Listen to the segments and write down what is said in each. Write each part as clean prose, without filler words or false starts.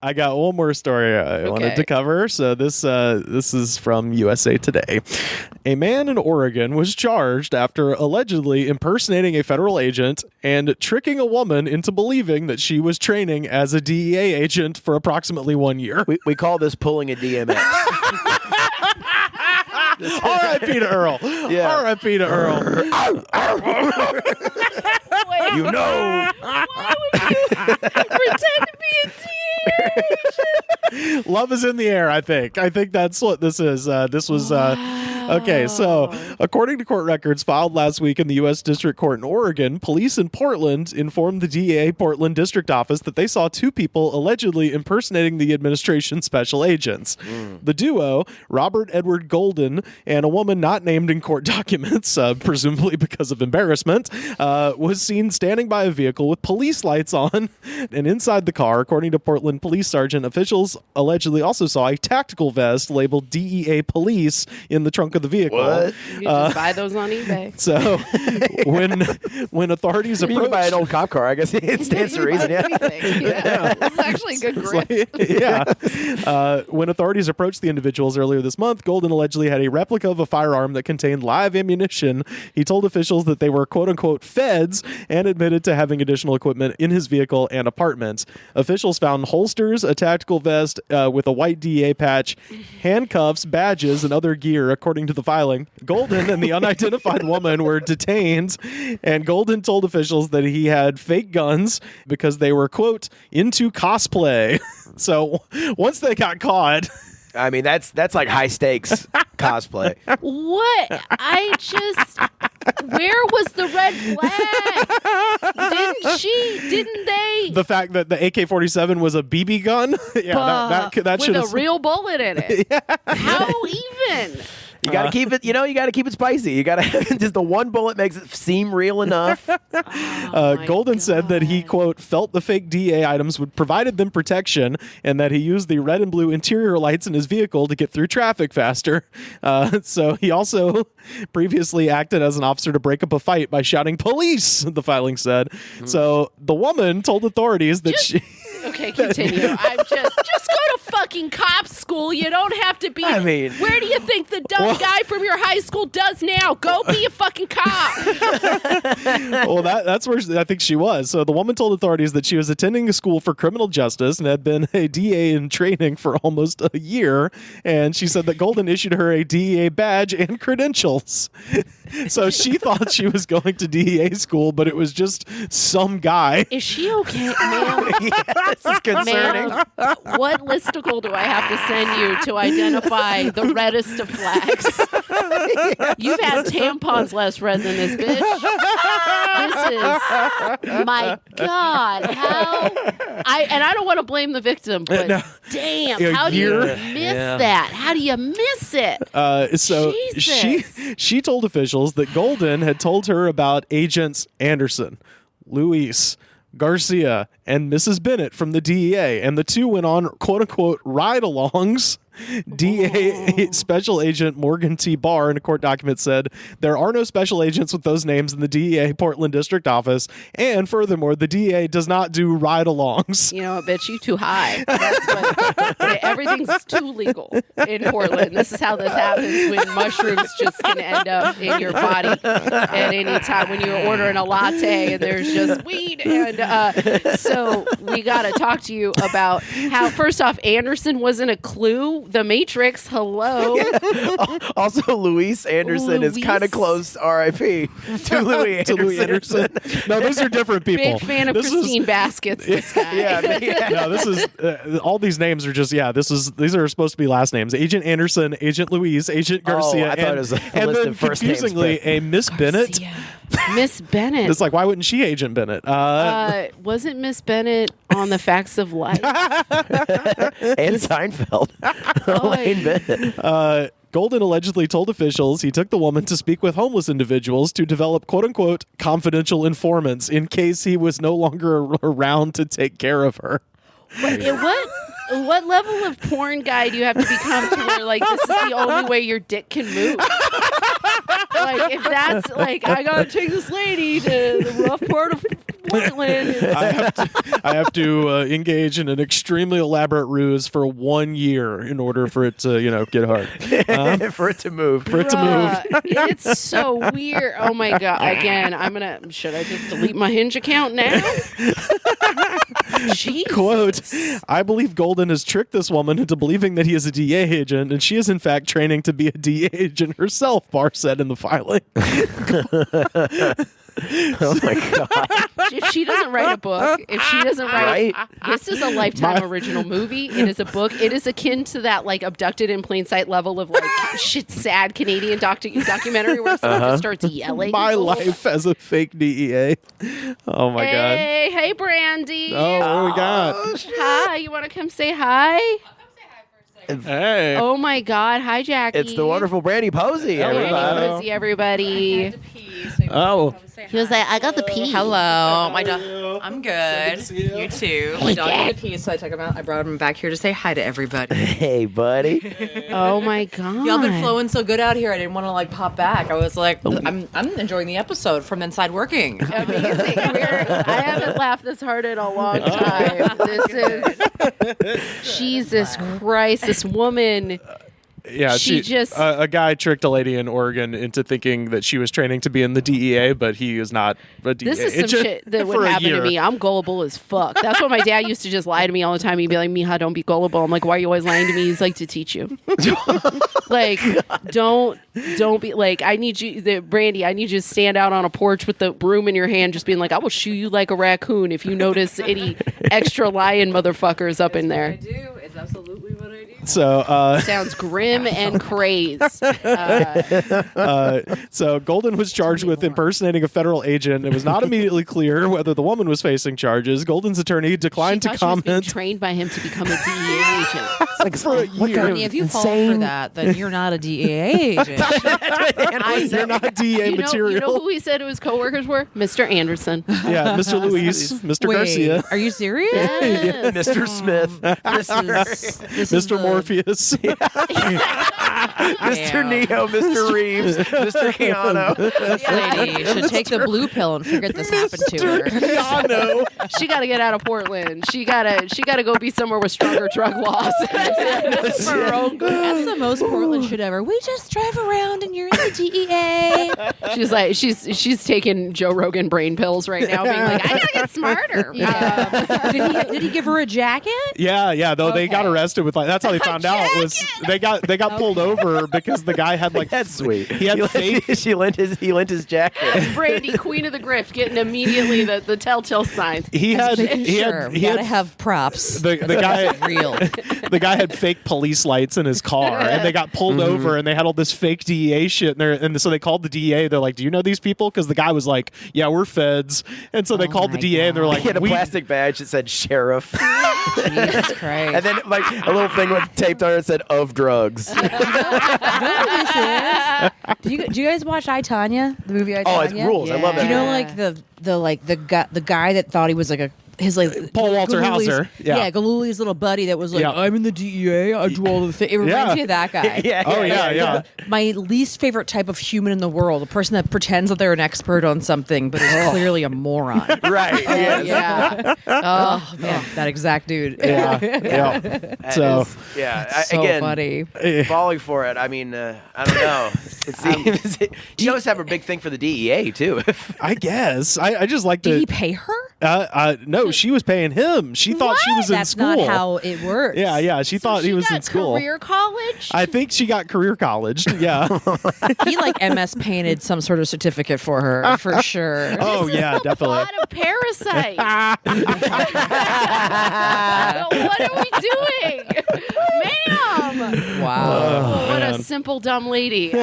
I got one more story I wanted to cover. So this is from USA Today. A man in Oregon was charged after allegedly impersonating a federal agent and tricking a woman into believing that she was training as a DEA agent for approximately 1 year. We call this pulling a DMX. R.I.P. to Earl. Yeah. R.I.P. to Earl. Wait, you know. Why would you pretend to be a DEA agent? Love is in the air, I think. I think that's what this is. This was... Okay, so according to court records filed last week in the U.S. District Court in Oregon, police in Portland informed the D.E.A. Portland District Office that they saw two people allegedly impersonating the administration's special agents. The duo, Robert Edward Golden and a woman not named in court documents, presumably because of embarrassment, was seen standing by a vehicle with police lights on. And inside the car, according to Portland Police Sergeant, officials allegedly also saw a tactical vest labeled DEA Police in the trunk of the vehicle. What? You just buy those on eBay. So when authorities approached, you can buy an old cop car. I guess it stands to reason. Yeah. Yeah. This is actually a good grip. When authorities approached the individuals earlier this month, Golden allegedly had a replica of a firearm that contained live ammunition. He told officials that they were quote unquote feds and admitted to having additional equipment in his vehicle and apartment. Officials found holsters, a tactical vest with a white DEA patch, handcuffs, badges, and other gear, according to the filing. Golden and the unidentified woman were detained, and Golden told officials that he had fake guns because they were, quote, into cosplay. So once they got caught... I mean, that's like high stakes cosplay. What? Where was the red flag? Didn't they? The fact that the AK-47 was a BB gun? Yeah, that should have... With a real bullet in it. Yeah. How even? You got to keep it, you got to keep it spicy. You got to, just the one bullet makes it seem real enough. Golden said that he, quote, felt the fake DEA items would provided them protection and that he used the red and blue interior lights in his vehicle to get through traffic faster. So he also previously acted as an officer to break up a fight by shouting police, the filing said. So the woman told authorities that Okay, continue. I'm just go to fucking cop school. You don't have to be. I mean, where do you think the dumb guy from your high school does now? Go be a fucking cop. Well, that's where I think she was. So the woman told authorities that she was attending a school for criminal justice and had been a DA in training for almost a year. And she said that Golden issued her a DEA badge and credentials. So she thought she was going to DEA school, but it was just some guy. Is she okay, ma'am? Yeah, this is concerning. Ma'am, what listicle do I have to send you to identify the reddest of flags? You've had tampons less red than this bitch. This is, my God, how? I don't want to blame the victim, but damn, how do you miss that? How do you miss it? So she told officials that Golden had told her about agents Anderson, Luis, Garcia, and Mrs. Bennett from the DEA, and the two went on quote-unquote ride-alongs. DEA Special Agent Morgan T. Barr in a court document said, there are no special agents with those names in the DEA Portland District Office, and furthermore, the DEA does not do ride-alongs. You know what, bitch, you too high. Everything's too legal in Portland. This is how this happens when mushrooms just can end up in your body at any time when you're ordering a latte and there's just weed. And so we got to talk to you about how, first off, Anderson wasn't a clue. The Matrix, hello. Also, Luis Anderson is kind of close, R.I.P. to Louis Anderson. No, those are different people. Big fan of Christine Baskets, this guy. No, this is, all these names are just, these are supposed to be last names. Agent Anderson, Agent Luis, Agent Garcia, I thought it was a list of first names, confusingly, a Miss Bennett. Miss Bennett. It's like, why wouldn't she Agent Bennett? Wasn't Miss Bennett on The Facts of Life? And Seinfeld. Elaine Bennett. Golden allegedly told officials he took the woman to speak with homeless individuals to develop quote-unquote confidential informants in case he was no longer around to take care of her. What level of porn guy do you have to become to where, like, this is the only way your dick can move? Like, if that's, like, I gotta take this lady to the rough part of Portland. I have to engage in an extremely elaborate ruse for 1 year in order for it to, get hard. For it to move. It's so weird. Oh my God. Again, should I just delete my Hinge account now? Jesus. Quote, I believe Golden has tricked this woman into believing that he is a DEA agent, and she is in fact training to be a DEA agent herself, Barr said in the filing. Oh my God. If she doesn't write a book, this is a Lifetime original movie. It is a book. It is akin to that like Abducted in Plain Sight level of like sad Canadian documentary where someone just starts yelling. My life as a fake DEA. Oh my God. Hey, Brandie. Oh, what do we got? Hi, you want to come say hi? Hey. Oh my God. Hi, Jackie. It's the wonderful Brandie Posey, everybody. Everybody. Oh. He was like, I got the pee. Hello. My dog. I'm good. You too. My dog got the pee, so I took him out. I brought him back here to say hi to everybody. Hey, buddy. Oh my God. Y'all been flowing so good out here. I didn't want to like pop back. I was like, I'm enjoying the episode from inside working. Amazing. I haven't laughed this hard in a long time. This is Jesus Christ. This woman. Yeah, she just a guy tricked a lady in Oregon into thinking that she was training to be in the DEA, but he is not a DEA. This is some shit that would happen to me. I'm gullible as fuck. That's what my dad used to just lie to me all the time. He'd be like, Mija, don't be gullible. I'm like, why are you always lying to me? He's like, to teach you. Like, don't be like, I need you, Brandie, I need you to stand out on a porch with the broom in your hand, just being like, I will shoe you like a raccoon if you notice any extra lying motherfuckers up in there. I do. It's absolutely what I do. So sounds grim and crazed. So Golden was charged with impersonating a federal agent. It was not immediately clear whether the woman was facing charges. Golden's attorney declined to She was being comment. trained by him to become a DEA agent. Like for a year. Honey, if you fall for that, then you're not a DEA agent. You're not DEA material. You know who he said his coworkers were? Mr. Anderson. Yeah, Mr. Luis, Mr. Wait, Garcia, are you serious? Yes. Mr. Smith. This is Mr. Morpheus. Mr. Neo, Mr. Reeves, Mr. Keanu. This lady should take the blue pill and forget this happened to her. Keanu. She got to get out of Portland. She gotta go be somewhere with stronger drug laws. For her own good. That's the most Portland shit ever. We just drive around and you're in the DEA. She's like she's taking Joe Rogan brain pills right now, being like, I gotta get smarter. Yeah. Did he give her a jacket? Yeah. Though they got Okay. arrested with that's how they found out was they got pulled over because the guy had like That's sweet. He had fake. He lent his jacket. Brandie, queen of the grift, getting immediately the telltale signs. He had Sure, we gotta had have props. the guy Real. the guy had fake police lights in his car, and they got pulled over, and they had all this fake DEA shit in there, and so they called the DEA. They're like, "Do you know these people?" Because the guy was like, "Yeah, we're feds," and so they called the my DEA, and they're like, He had a "We." plastic badge that said sheriff. Jesus Christ. And then like a little thing with taped on it that said of drugs. Do you guys watch I, Tonya? The movie I, Oh, it's Tonya? rules. I love that. Do you know like the guy that thought he was like his like Paul Walter Galuli's- Hauser. Yeah. Galuli's little buddy that was like, Yeah. I'm in the DEA. I do all the things. It reminds Yeah. me of that guy. Oh yeah. My least favorite type of human in the world, a person that pretends that they're an expert on something but is clearly a moron. Right. Yes. Yeah. Oh man, that exact dude. Yeah. That So is- yeah. So Again, funny. falling for it. I mean, I don't know. It seems you always have a big thing for the DEA too. I guess I just like Did to. he pay her? No, she was paying him. She thought she was in That's school. not how it works. Yeah. She thought he was got in school. Career college. I think she got career college. Yeah. He like MS painted some sort of certificate for her for sure. Oh yeah, The definitely. plot of Parasite. What are we doing, ma'am? Wow. Oh, what man. a simple dumb lady. So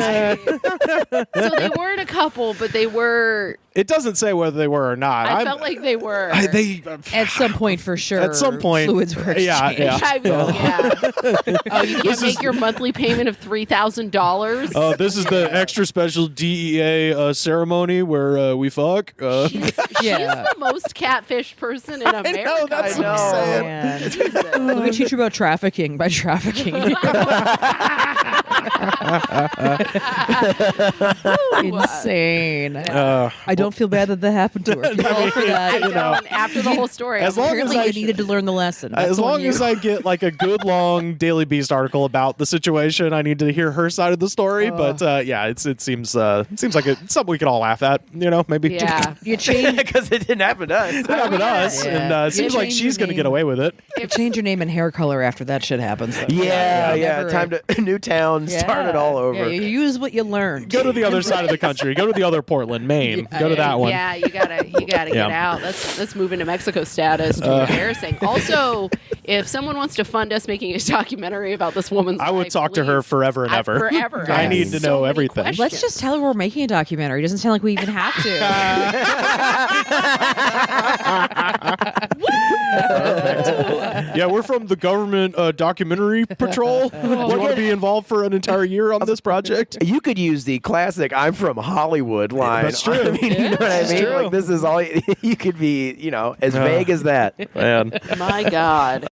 they weren't a couple, but they were. It doesn't say whether they were or not. I felt like they were. At some point, for sure. At some point, fluids were exchanged. yeah. I mean, yeah. Oh, you can't make your monthly payment of $3,000. Oh, this is the extra special DEA ceremony where we fuck. She's Yeah. the most catfish person in America. know, that's I know. what I'm saying. Man. Let me teach you about trafficking by trafficking. Insane. I don't feel bad that happened to her. Feel well for that. I don't. After the whole story, As long as Apparently, I you needed to learn the lesson. As long as I get like a good long Daily Beast article about the situation, I need to hear her side of the story. But yeah, it seems like it's something we could all laugh at. Maybe. yeah. you change, Because it didn't happen to us. It happened to us, Yeah. and it seems You like change she's your going to get name. away with it. you change your name and hair color after that shit happens. though. Yeah. Never- Time to new town, start it all over. Yeah, you use what you learned. Go to the other side of the country. Go to the other Portland, Maine. Go to that one. Yeah, you gotta get out. Let's move into Mexico status. Too embarrassing. Also, if someone wants to fund us making a documentary about this woman's I would life, talk to her please. forever and ever. Forever. I have need to so know many everything. questions. Let's just tell her we're making a documentary. It doesn't sound like we even have to. Yeah, we're from the government documentary patrol. Do you want to be involved for an entire year on this project? You could use the classic "I'm from Hollywood" line. That's true. I mean, you know what I That's mean? true. Like this is all you could be. As vague as that. Man. My God.